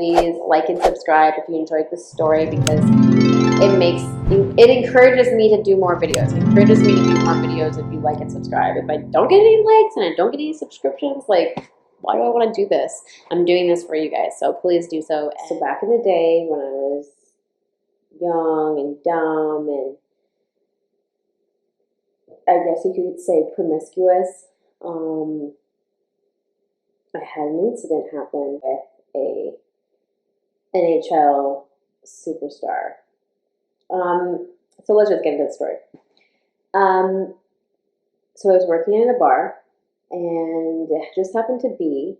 Please like and subscribe if you enjoyed this story, because it encourages me to do more videos. It encourages me to do more videos if you like and subscribe. If I don't get any likes and I don't get any subscriptions, like, why do I want to do this? I'm doing this for you guys, so please do so. So back in the day when I was young and dumb and I guess you could say promiscuous, I had an incident happen with a NHL superstar. So let's just get into the story. So I was working in a bar, and it just happened to be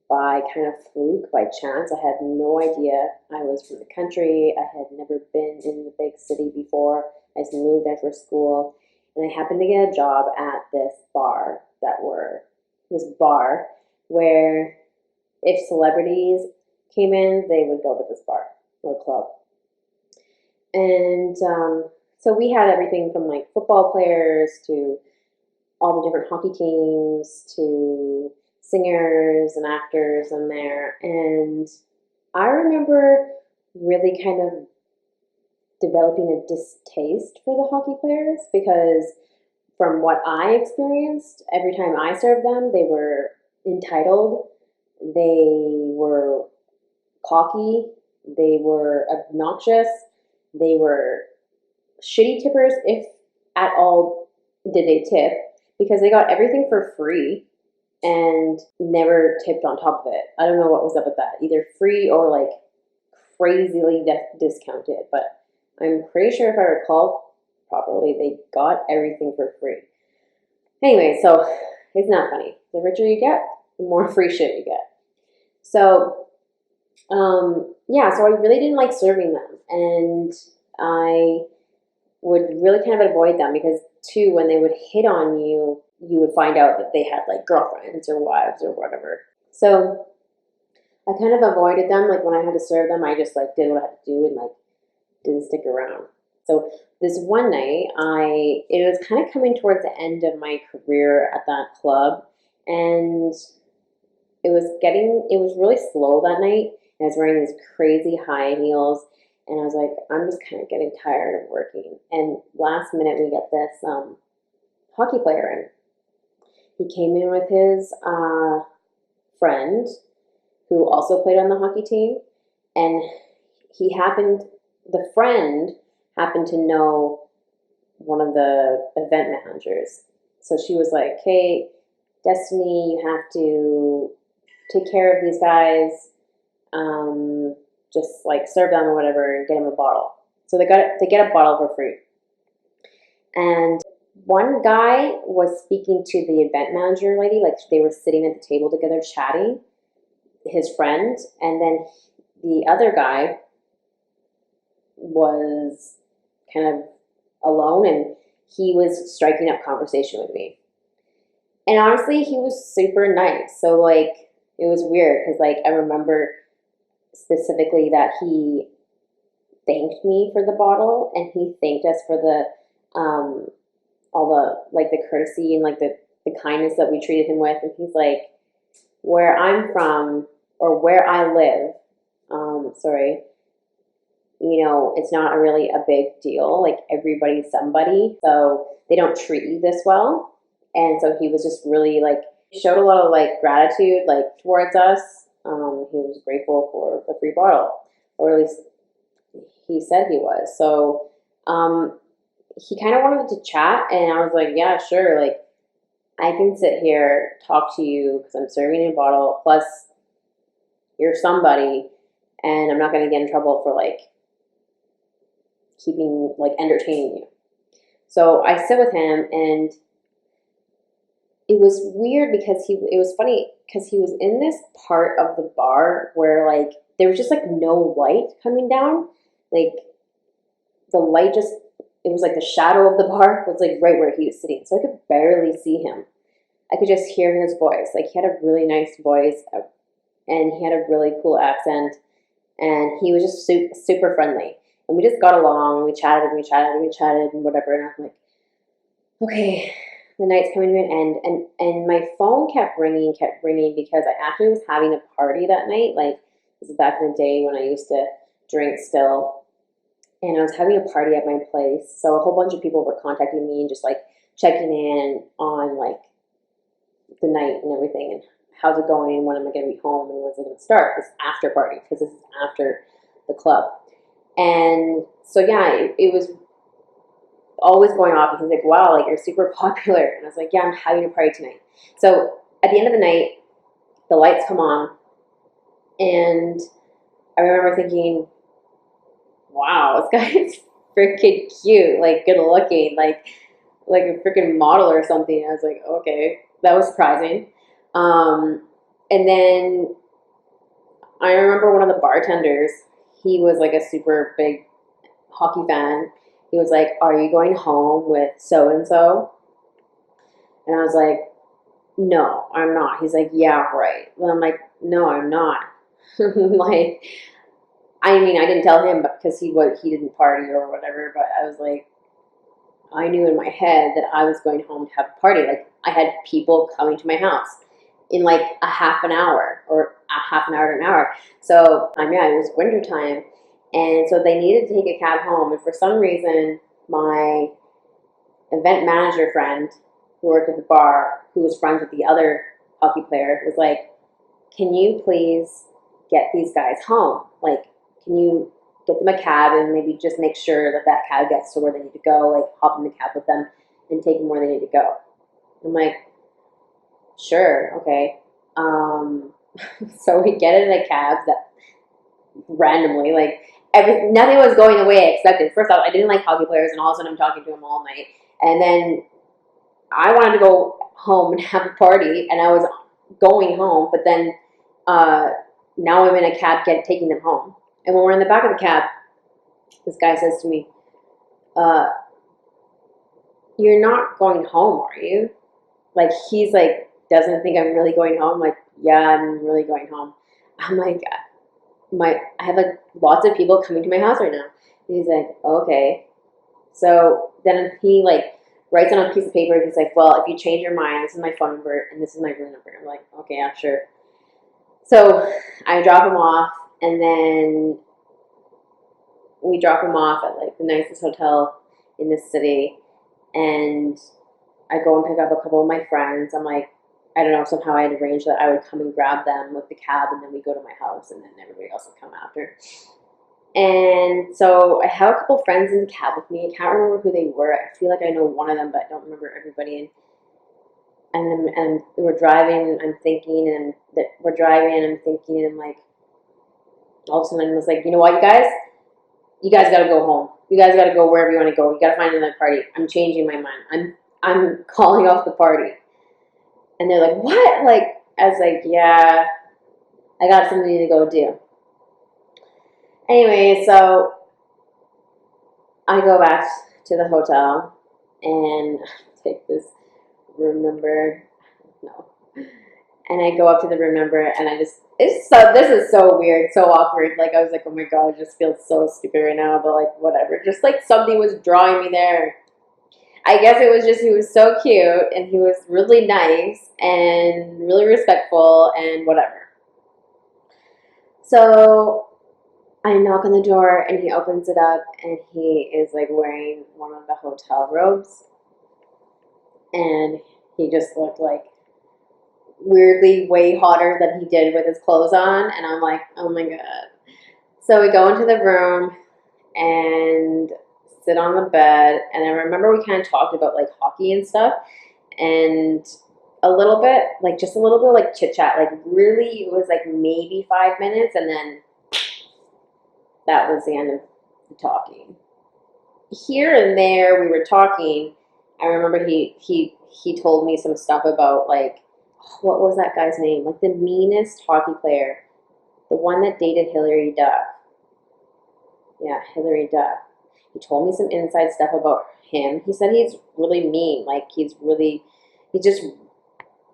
by kind of fluke, by chance. I had no idea. I was from the country. I had never been in the big city before. I just moved there for school, and I happened to get a job at this bar where if celebrities came in, they would go to this bar or club. And so we had everything from like football players to all the different hockey teams to singers and actors in there. And I remember really kind of developing a distaste for the hockey players, because from what I experienced, every time I served them, they were entitled, they were cocky, they were obnoxious, they were shitty tippers, if at all did they tip, because they got everything for free and never tipped on top of it. I don't know what was up with that, either free or like crazily discounted, but I'm pretty sure if I recall properly, they got everything for free. Anyway, so it's not funny. The richer you get, the more free shit you get. So, yeah, so I really didn't like serving them, and I would really kind of avoid them because, too, when they would hit on you, you would find out that they had like girlfriends or wives or whatever. So I kind of avoided them. Like when I had to serve them, I just like did what I had to do and like didn't stick around. So this one night, it was kind of coming towards the end of my career at that club, and it was really slow that night. And I was wearing these crazy high heels, and I was like, I'm just kind of getting tired of working. And last minute, we get this hockey player in. He came in with his friend, who also played on the hockey team, and the friend happened to know one of the event managers. So she was like, hey, Destiny, you have to take care of these guys, just like serve them or whatever and get them a bottle. So they get a bottle for free. And one guy was speaking to the event manager lady, like they were sitting at the table together chatting, his friend, and then the other guy was kind of alone, and he was striking up conversation with me. And honestly, he was super nice. So like it was weird because like I remember specifically that he thanked me for the bottle, and he thanked us for the all the like the courtesy and like the kindness that we treated him with. And he's like, where I'm from or where I live, you know, it's not really a big deal. Like everybody's somebody, so they don't treat you this well. And so he was just really like showed a lot of like gratitude like towards us. He was grateful for the free bottle, or at least he said he was. So he kind of wanted to chat, and I was like, yeah, sure. Like I can sit here, talk to you because I'm serving you a bottle. Plus, you're somebody, and I'm not going to get in trouble for like entertaining you. So I sit with him, and it was weird because it was funny because he was in this part of the bar where like there was just like no light coming down. Like the light it was like the shadow of the bar was like right where he was sitting. So I could barely see him. I could just hear his voice. Like he had a really nice voice, and he had a really cool accent, and he was just super friendly. And we just got along. We chatted and we chatted and we chatted and whatever. And I'm like, okay, the night's coming to an end. And my phone kept ringing because I actually was having a party that night. Like This is back in the day when I used to drink still, and I was having a party at my place. So a whole bunch of people were contacting me and just like checking in on like the night and everything, and how's it going, when am I going to be home, and when's it going to start, this after party, because this is after the club. And so yeah, it was always going off, and he's like, wow, like you're super popular. And I was like, yeah, I'm having a party tonight. So at the end of the night, the lights come on, and I remember thinking, wow, this guy is freaking cute, like good looking, like a freaking model or something. I was like, okay, that was surprising. And then I remember one of the bartenders, he was like a super big hockey fan. He was like, are you going home with so and so? And I was like, no, I'm not. He's like, yeah, right. Well, I'm like, no, I'm not. Like, I mean, I didn't tell him because he didn't party or whatever, but I was like, I knew in my head that I was going home to have a party. Like, I had people coming to my house in like a half an hour or a half an hour to an hour. So, yeah, it was winter time. And so they needed to take a cab home. And for some reason, my event manager friend who worked at the bar, who was friends with the other hockey player, was like, can you please get these guys home? Like, can you get them a cab and maybe just make sure that that cab gets to where they need to go, like hop in the cab with them and take them where they need to go. I'm like, sure, okay. So we get in a cab that randomly, like nothing was going the way I expected. First off, I didn't like hockey players, and all of a sudden I'm talking to them all night. And then I wanted to go home and have a party, and I was going home, but then now I'm in a cab taking them home. And when we're in the back of the cab, this guy says to me, uh, you're not going home, are you? Like, he's like, doesn't think I'm really going home. I'm like, yeah, I'm really going home. I'm like, I have like lots of people coming to my house right now. And he's like, okay. So then he like writes on a piece of paper. He's like, well, if you change your mind, this is my phone number and this is my room number. I'm like, okay, yeah, sure. So I drop him off, and then we drop him off at like the nicest hotel in the city, and I go and pick up a couple of my friends. I'm like, I don't know, somehow I had arranged that I would come and grab them with the cab, and then we go to my house, and then everybody else would come after. And so I have a couple friends in the cab with me. I can't remember who they were. I feel like I know one of them, but I don't remember everybody. And we're driving. I'm thinking, and that we're driving, and I'm thinking, and I'm like, all of a sudden I was like, you know what, you guys got to go home. You guys got to go wherever you want to go. You got to find another party. I'm changing my mind. I'm calling off the party. And they're like, what? Like, I was like, yeah, I got something to go do. Anyway, so I go back to the hotel and take this room number. No. And I go up to the room number, and this is so weird, so awkward. Like, I was like, oh my God, I just feel so stupid right now, but like, whatever. Just like something was drawing me there. I guess it was just, he was so cute, and he was really nice and really respectful and whatever. So I knock on the door, and he opens it up, and he is like wearing one of the hotel robes, and he just looked like weirdly way hotter than he did with his clothes on, and I'm like, oh my God. So we go into the room and sit on the bed, and I remember we kind of talked about like hockey and stuff, and a little bit, like just a little bit like chit chat, like really it was like maybe 5 minutes, and then that was the end of the talking. Here and there we were talking. I remember he told me some stuff about like, what was that guy's name? Like the meanest hockey player, the one that dated Hillary Duff. Yeah, Hillary Duff. He told me some inside stuff about him. He said he's really mean. Like he's just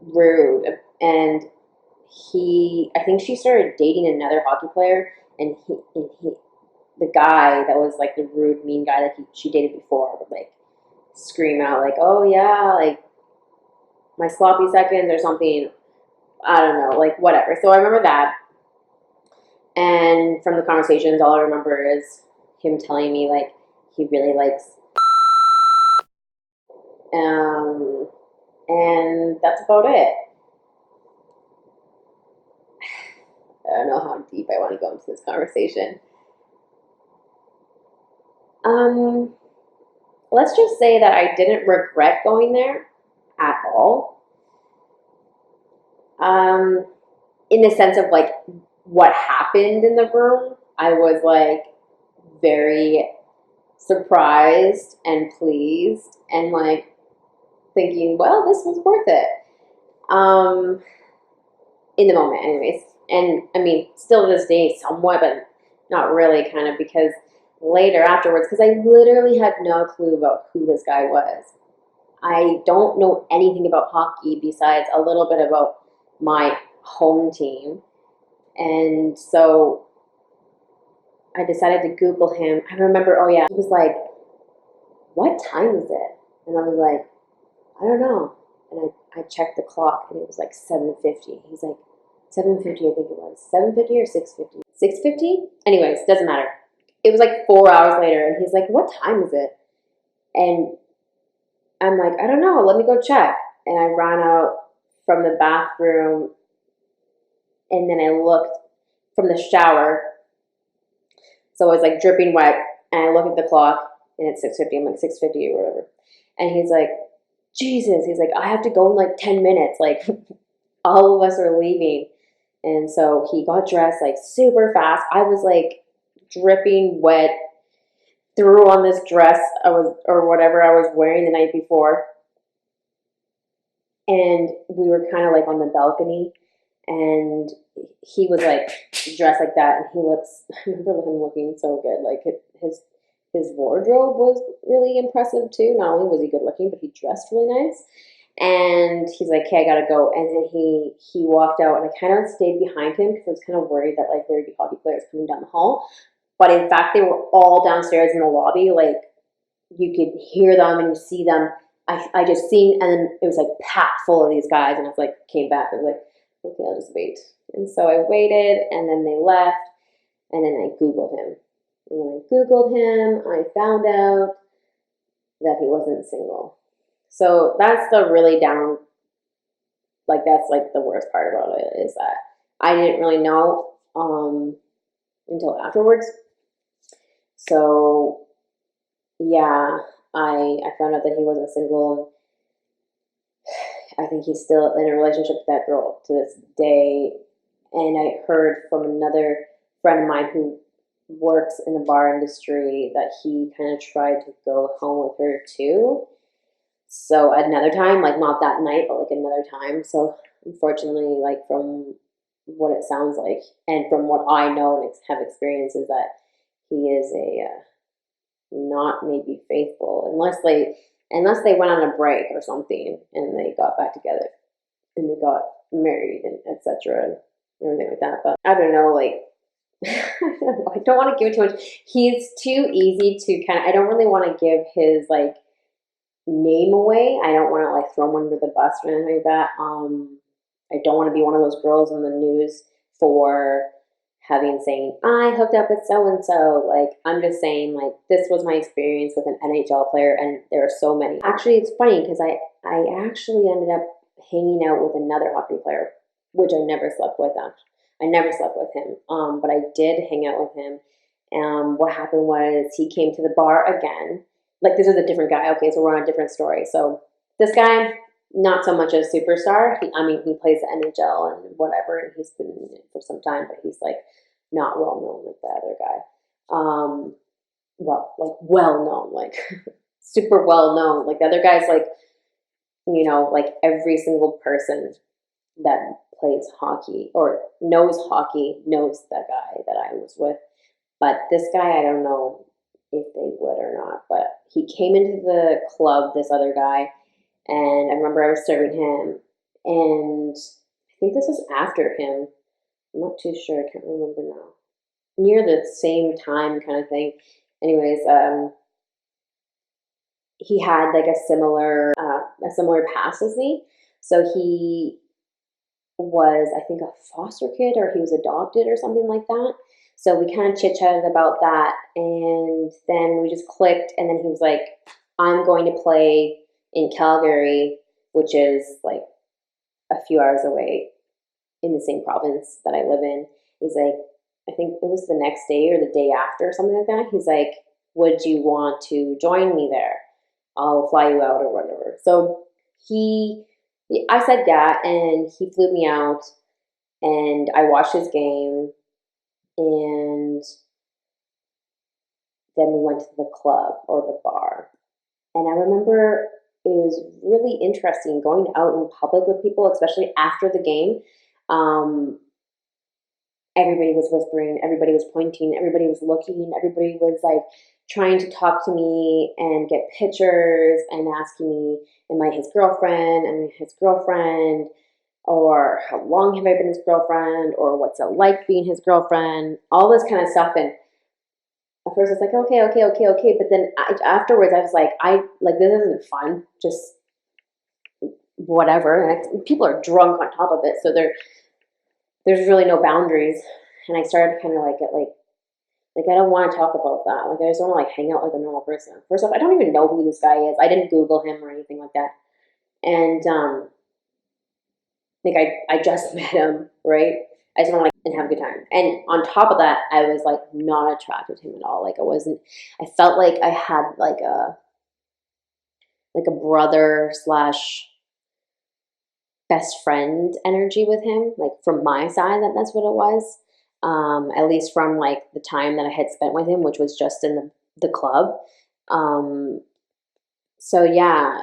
rude. And I think she started dating another hockey player, and the guy that was like the rude, mean guy that she dated before would like scream out like, oh yeah, like my sloppy seconds or something. I don't know, like whatever. So I remember that. then from the conversations, all I remember is him telling me like he really likes, and that's about it. I don't know how deep I want to go into this conversation. Let's just say that I didn't regret going there at all. In the sense of like what happened in the room, I was like very surprised and pleased and like thinking, well, this was worth it. In the moment, anyways. And I mean, still to this day, somewhat, but not really, kind of, because later afterwards, because I literally had no clue about who this guy was. I don't know anything about hockey besides a little bit about my home team. And so I decided to Google him. I remember, oh yeah, he was like, what time is it? And I was like, I don't know. And I checked the clock and it was like 7:50. He's like, 7:50, I think it was. 7:50 or 6:50? 6:50? Anyways, doesn't matter. It was like 4 hours later and he's like, what time is it? And I'm like, I don't know, let me go check. And I ran out from the bathroom and then I looked from the shower. So I was like dripping wet and I look at the clock and it's 6:50. I'm like 6:50 or whatever. And he's like, Jesus, he's like, I have to go in like 10 minutes. Like all of us are leaving. And so he got dressed like super fast. I was like dripping wet, threw on this dress or whatever I was wearing the night before. And we were kind of like on the balcony and he was like dressed like that and he looks, I remember him looking so good. Like his wardrobe was really impressive too. Not only was he good looking, but he dressed really nice. And he's like, okay, I gotta go. And then he walked out, and I kind of stayed behind him because I was kind of worried that like there would be hockey players coming down the hall. But in fact, they were all downstairs in the lobby. Like you could hear them and you see them. I just seen, and then it was like packed full of these guys, and I was like, came back. I was like, okay, I'll just wait. And so I waited, and then they left, and then I Googled him. And when I Googled him, I found out that he wasn't single. So that's the really down, like that's like the worst part about it is that I didn't really know until afterwards. So yeah, I found out that he wasn't single. I think he's still in a relationship with that girl to this day. And I heard from another friend of mine who works in the bar industry that he kind of tried to go home with her too. So another time, like not that night, but like another time. So unfortunately, like from what it sounds like, and from what I know and have experienced, is that he is a not maybe faithful unless they went on a break or something and they got back together and they got married and etc. and everything like that. But I don't know, like I don't want to give it too much. He's too easy to kind of. I don't really want to give his like name away. I don't want to like throw him under the bus or anything like that. I don't want to be one of those girls in the news for having saying I hooked up with so and so. Like I'm just saying like this was my experience with an NHL player, and there are so many. Actually, it's funny because I actually ended up hanging out with another hockey player, which I never slept with. I never slept with him, but I did hang out with him. What happened was he came to the bar again. Like this is a different guy. Okay, so we're on a different story. So this guy, not so much a superstar. He plays the NHL and whatever, and he's been in it for some time, but he's like not well known like the other guy. Well known, like super well known. Like the other guy's like, like every single person that plays hockey or knows hockey knows that guy that I was with. But this guy, I don't know if they would or not. But he came into the club, this other guy, and I remember I was serving him, and I think this was after him. I'm not too sure. I can't remember now. Near the same time kind of thing. Anyways, he had like a similar past as me. So he was, I think, a foster kid or he was adopted or something like that. So we kind of chit-chatted about that, and then we just clicked, and then he was like, I'm going to play in Calgary, which is like a few hours away in the same province that I live in. He's like, I think it was the next day or the day after or something like that. He's like, would you want to join me there? I'll fly you out or whatever. So I said yeah, and he flew me out, and I watched his game, and then we went to the club or the bar. And I remember it was really interesting going out in public with people, especially after the game. Um, Everybody was whispering, everybody was pointing, everybody was looking, everybody was like trying to talk to me and get pictures and asking me, am I his girlfriend? Am I his girlfriend? Or how long have I been his girlfriend? Or what's it like being his girlfriend? All this kind of stuff. And at first it's like, okay. But then afterwards I was like, this isn't fun. Just whatever. And people are drunk on top of it. So there's really no boundaries. And I started kind of like I don't want to talk about that. Like I just want to like hang out like a normal person. First off, I don't even know who this guy is. I didn't Google him or anything like that. And like I just met him, right? I just want to like and have a good time. And on top of that, I was like not attracted to him at all. Like I felt like I had like a brother slash best friend energy with him, like from my side, that's what it was. At least from like the time that I had spent with him, which was just in the club. Um, so yeah,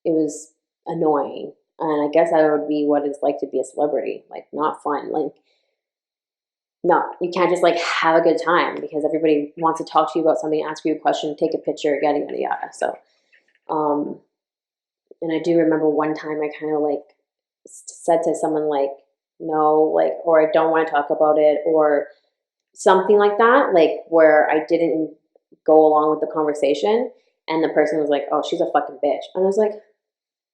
it was annoying. And I guess that would be what it's like to be a celebrity. Like not fun. Like no, you can't just like have a good time because everybody wants to talk to you about something, ask you a question, take a picture, yada yada yada. So um and I do remember one time I kind of like said to someone like, no, like, or I don't want to talk about it, or something like that, like where I didn't go along with the conversation. And the person was like, oh, she's a fucking bitch. And I was like,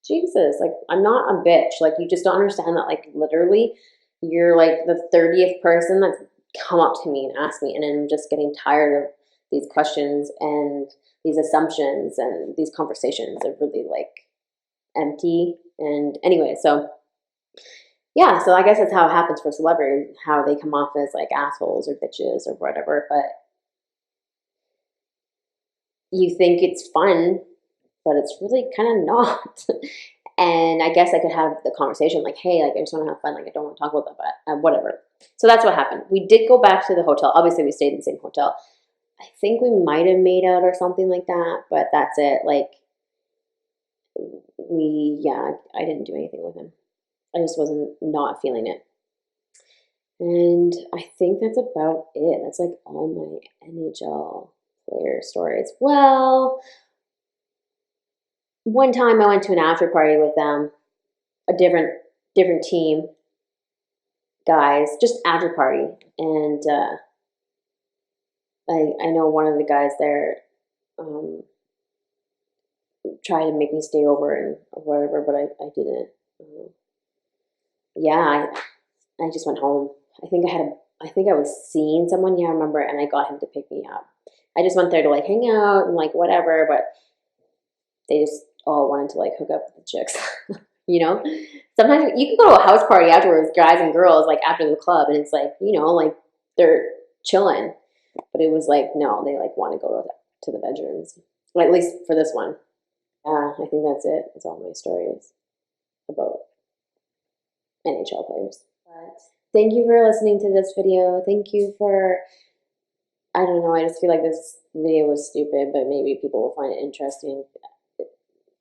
Jesus, like, I'm not a bitch. Like, you just don't understand that, like, literally, you're like the 30th person that's come up to me and asked me. And I'm just getting tired of these questions and these assumptions and these conversations are really like empty. And anyway, so yeah, so I guess that's how it happens for celebrities, how they come off as like assholes or bitches or whatever, but you think it's fun, but it's really kind of not. And I guess I could have the conversation like, hey, like I just want to have fun, like I don't want to talk about that, but whatever. So that's what happened. We did go back to the hotel. Obviously, we stayed in the same hotel. I think we might have made out or something like that, but that's it. Like, yeah, I didn't do anything with him. I just wasn't not feeling it. And I think that's about it. That's like all my NHL player stories. Well, one time I went to an after party with them, a different team guys, just after party, and I know one of the guys there um, tried to make me stay over and whatever, but I didn't. Yeah, I just went home. I think I was seeing someone, yeah, I remember, and I got him to pick me up. I just went there to like hang out and like whatever, but they just all wanted to like hook up with the chicks. You know? Sometimes you can go to a house party afterwards, guys and girls, like after the club, and it's like, you know, like they're chilling. But it was like, no, they like want to go to the bedrooms. Well, at least for this one. I think that's it. That's all my story is about NHL players. But thank you for listening to this video. Thank you for, I don't know, I just feel like this video was stupid, but maybe people will find it interesting.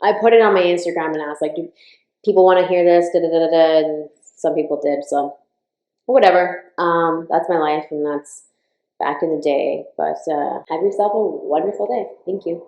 I put it on my Instagram and asked, like, do people want to hear this? Da, da, da, da, da. And some people did, so whatever. That's my life, and that's back in the day. But have yourself a wonderful day. Thank you.